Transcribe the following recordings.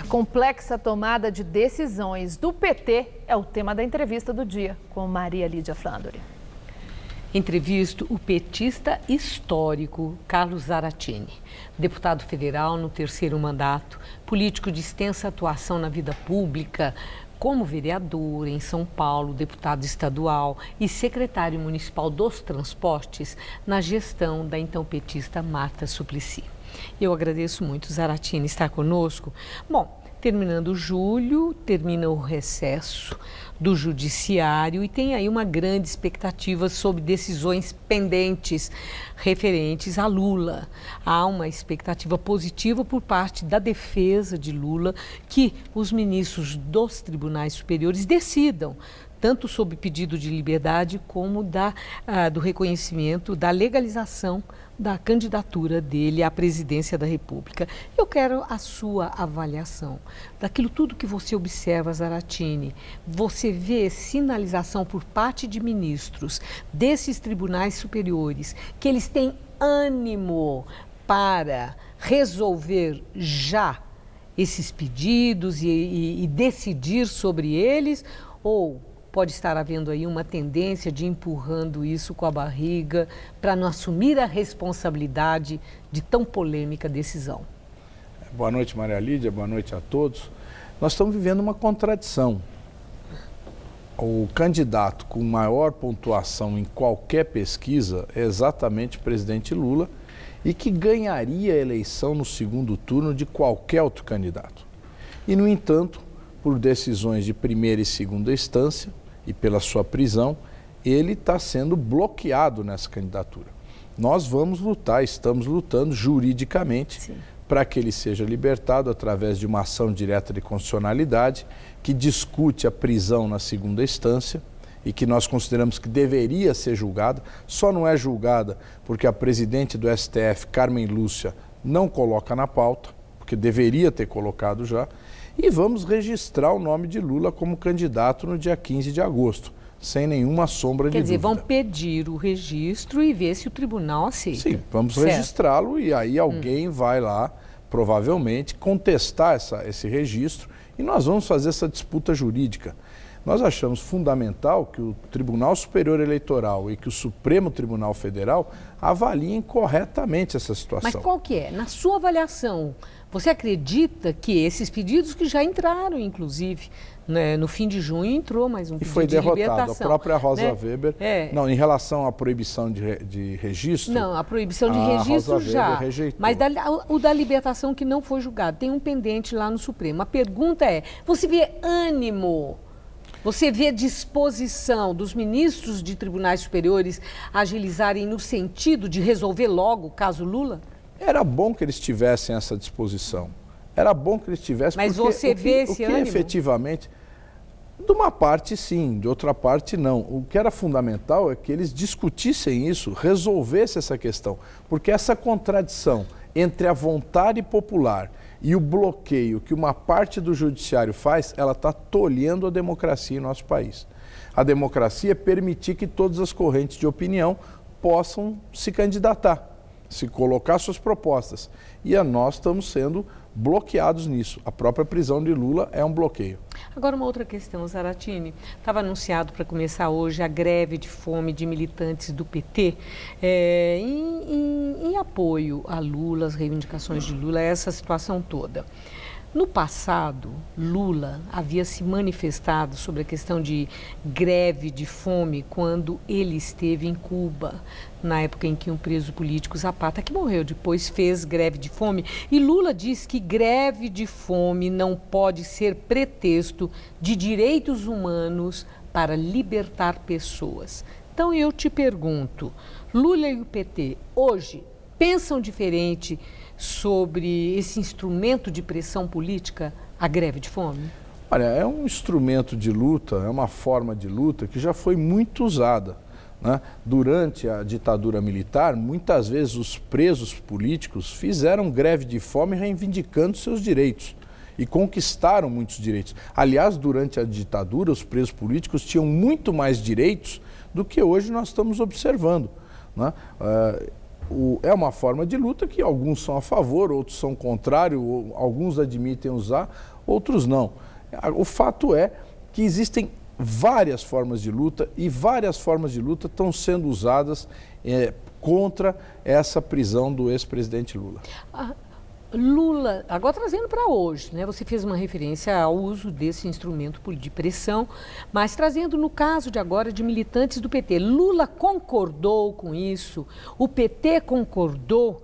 A complexa tomada de decisões do PT é o tema da entrevista do dia com Maria Lídia Flandre. Entrevisto o petista histórico Carlos Zaratini, deputado federal no terceiro mandato, político de extensa atuação na vida pública, como vereador em São Paulo, deputado estadual e secretário municipal dos transportes na gestão da então petista Marta Suplicy. Eu agradeço muito, Zaratini, estar conosco. Bom, terminando julho, termina o recesso do judiciário e tem aí uma grande expectativa sobre decisões pendentes referentes a Lula. Há uma expectativa positiva por parte da defesa de Lula que os ministros dos tribunais superiores decidam, tanto sob pedido de liberdade como do reconhecimento da legalização da candidatura dele à presidência da República. Eu quero a sua avaliação daquilo tudo que você observa, Zaratini. Você vê sinalização por parte de ministros desses tribunais superiores que eles têm ânimo para resolver já esses pedidos e decidir sobre eles, ou pode estar havendo aí uma tendência de empurrando isso com a barriga para não assumir a responsabilidade de tão polêmica decisão? Boa noite, Maria Lídia, boa noite a todos. Nós estamos vivendo uma contradição. O candidato com maior pontuação em qualquer pesquisa é exatamente o presidente Lula e que ganharia a eleição no segundo turno de qualquer outro candidato. E, no entanto, por decisões de primeira e segunda instância, e pela sua prisão, ele está sendo bloqueado nessa candidatura. Nós vamos lutar, estamos lutando juridicamente para que ele seja libertado através de uma ação direta de constitucionalidade que discute a prisão na segunda instância e que nós consideramos que deveria ser julgada, só não é julgada porque a presidente do STF, Carmen Lúcia, não coloca na pauta, porque deveria ter colocado já. E vamos registrar o nome de Lula como candidato no dia 15 de agosto, sem nenhuma sombra de dúvida. Quer dizer, vão pedir o registro e ver se o tribunal aceita. Sim, vamos registrá-lo e aí alguém vai lá, provavelmente, contestar esse registro e nós vamos fazer essa disputa jurídica. Nós achamos fundamental que o Tribunal Superior Eleitoral e que o Supremo Tribunal Federal avaliem corretamente essa situação. Mas qual que é? Na sua avaliação, você acredita que esses pedidos que já entraram, inclusive, né, no fim de junho entrou mais um pedido de libertação. E foi derrotado. A própria Rosa Weber, não, em relação à proibição de registro... Não, a proibição de registro já, mas o da libertação que não foi julgado, tem um pendente lá no Supremo. A pergunta é, você vê ânimo, você vê disposição dos ministros de tribunais superiores agilizarem no sentido de resolver logo o caso Lula? Era bom que eles tivessem essa disposição. Era bom que eles tivessem. Mas você vê esse ânimo? Efetivamente, de uma parte sim, de outra parte não. O que era fundamental é que eles discutissem isso, resolvessem essa questão. Porque essa contradição entre a vontade popular e o bloqueio que uma parte do judiciário faz, ela está tolhendo a democracia em nosso país. A democracia é permitir que todas as correntes de opinião possam se candidatar, se colocar suas propostas. E nós estamos sendo bloqueados nisso. A própria prisão de Lula é um bloqueio. Agora, uma outra questão, Zaratini. Estava anunciado para começar hoje a greve de fome de militantes do PT em apoio a Lula, as reivindicações de Lula, essa situação toda. No passado, Lula havia se manifestado sobre a questão de greve de fome quando ele esteve em Cuba, na época em que um preso político, Zapata, que morreu depois, fez greve de fome. E Lula diz que greve de fome não pode ser pretexto de direitos humanos para libertar pessoas. Então eu te pergunto, Lula e o PT hoje pensam diferente sobre esse instrumento de pressão política, a greve de fome? Olha, é um instrumento de luta, é uma forma de luta que já foi muito usada, né? Durante a ditadura militar, muitas vezes os presos políticos fizeram greve de fome reivindicando seus direitos e conquistaram muitos direitos. Aliás, durante a ditadura, os presos políticos tinham muito mais direitos do que hoje nós estamos observando, né? é uma forma de luta que alguns são a favor, outros são contrários, alguns admitem usar, outros não. O fato é que existem várias formas de luta e várias formas de luta estão sendo usadas contra essa prisão do ex-presidente Lula. Lula, agora trazendo para hoje, né? Você fez uma referência ao uso desse instrumento de pressão, mas trazendo no caso de agora de militantes do PT. Lula concordou com isso? O PT concordou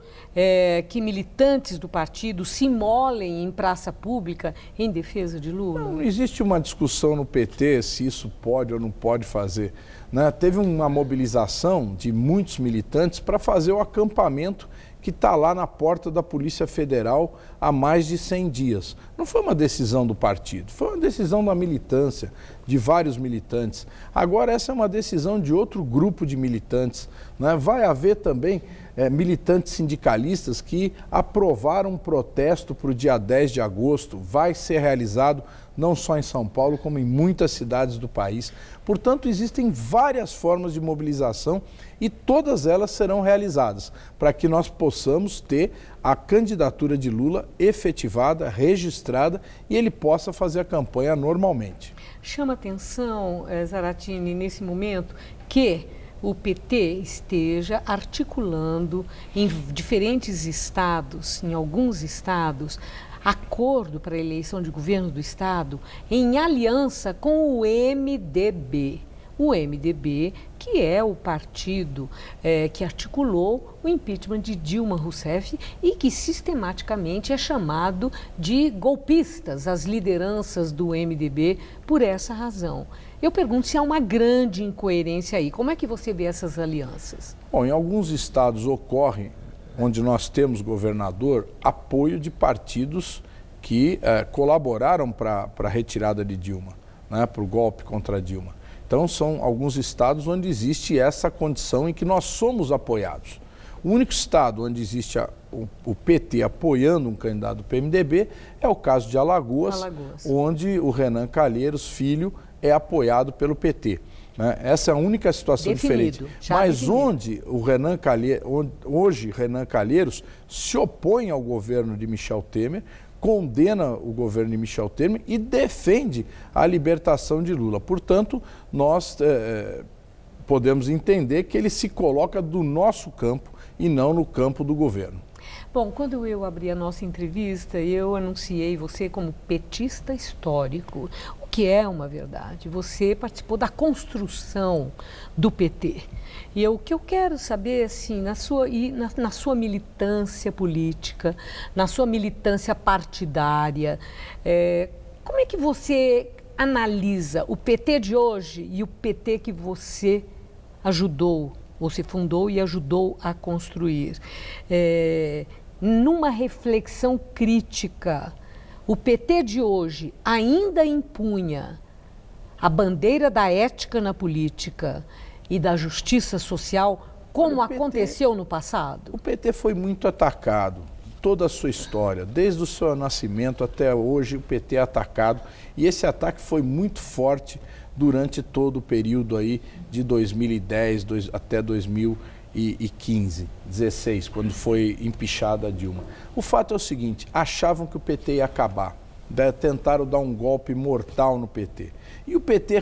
que militantes do partido se imolem em praça pública em defesa de Lula? Não existe uma discussão no PT se isso pode ou não pode fazer, né? Teve uma mobilização de muitos militantes para fazer o acampamento que está lá na porta da Polícia Federal há mais de 100 dias. Não foi uma decisão do partido, foi uma decisão da militância, de vários militantes. Agora essa é uma decisão de outro grupo de militantes, né? Vai haver também militantes sindicalistas que aprovaram um protesto para o dia 10 de agosto, vai ser realizado não só em São Paulo, como em muitas cidades do país. Portanto, existem várias formas de mobilização e todas elas serão realizadas para que nós possamos ter a candidatura de Lula efetivada, registrada e ele possa fazer a campanha normalmente. Chama atenção, Zaratini, nesse momento, que o PT esteja articulando em diferentes estados, em alguns estados, acordo para a eleição de governo do estado em aliança com o MDB. O MDB, que é o partido que articulou o impeachment de Dilma Rousseff e que sistematicamente é chamado de golpistas, as lideranças do MDB, por essa razão. Eu pergunto se há uma grande incoerência aí. Como é que você vê essas alianças? Bom, em alguns estados ocorre, onde nós temos governador, apoio de partidos que colaboraram para a retirada de Dilma, né, para o golpe contra Dilma. Então, são alguns estados onde existe essa condição em que nós somos apoiados. O único estado onde existe o PT apoiando um candidato do PMDB é o caso de Alagoas, onde o Renan Calheiros, filho, é apoiado pelo PT. Né? Essa é a única situação diferente. Mas onde o Renan Calheiros, hoje Renan Calheiros se opõe ao governo de Michel Temer, condena o governo de Michel Temer e defende a libertação de Lula. Portanto, nós podemos entender que ele se coloca do nosso campo e não no campo do governo. Bom, quando eu abri a nossa entrevista, eu anunciei você como petista histórico, o que é uma verdade. Você participou da construção do PT. E o que eu quero saber, assim, na sua militância política, na sua militância partidária, como é que você analisa o PT de hoje e o PT que você ajudou, você fundou e ajudou a construir? Numa reflexão crítica, o PT de hoje ainda impunha a bandeira da ética na política e da justiça social, como aconteceu no passado? O PT foi muito atacado, toda a sua história, desde o seu nascimento até hoje, o PT é atacado, e esse ataque foi muito forte durante todo o período aí de 2010 até 2015, 16, quando foi empichada a Dilma. O fato é o seguinte, achavam que o PT ia acabar, tentaram dar um golpe mortal no PT. E o PT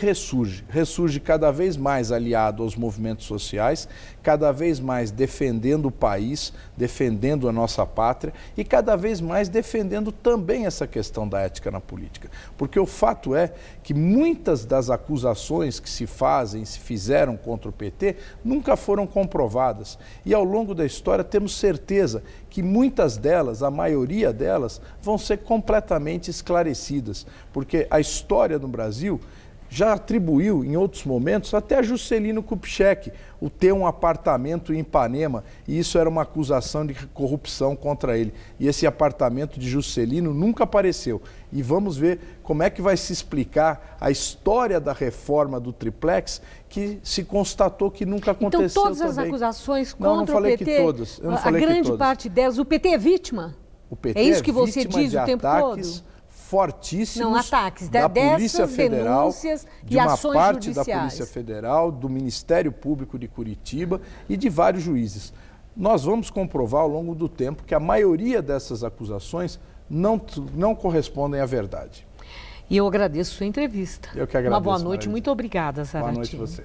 ressurge cada vez mais aliado aos movimentos sociais, cada vez mais defendendo o país, defendendo a nossa pátria e cada vez mais defendendo também essa questão da ética na política. Porque o fato é que muitas das acusações que se fizeram contra o PT, nunca foram comprovadas. E ao longo da história temos certeza que muitas delas, a maioria delas, vão ser completamente esclarecidas. Porque a história no Brasil já atribuiu, em outros momentos, até a Juscelino Kubitschek, o ter um apartamento em Ipanema, e isso era uma acusação de corrupção contra ele. E esse apartamento de Juscelino nunca apareceu. E vamos ver como é que vai se explicar a história da reforma do triplex, que se constatou que nunca aconteceu. Então todas as acusações contra o PT, a grande parte delas, o PT é vítima? O PT é isso que você diz o tempo todo? Fortíssimos ataques da Polícia Federal, de uma parte da Polícia Federal, do Ministério Público de Curitiba e de vários juízes. nós vamos comprovar ao longo do tempo que a maioria dessas acusações não correspondem à verdade. E eu agradeço a sua entrevista. Eu que agradeço. Uma boa noite, Maria. muito obrigada, Zaratini. Boa noite a você.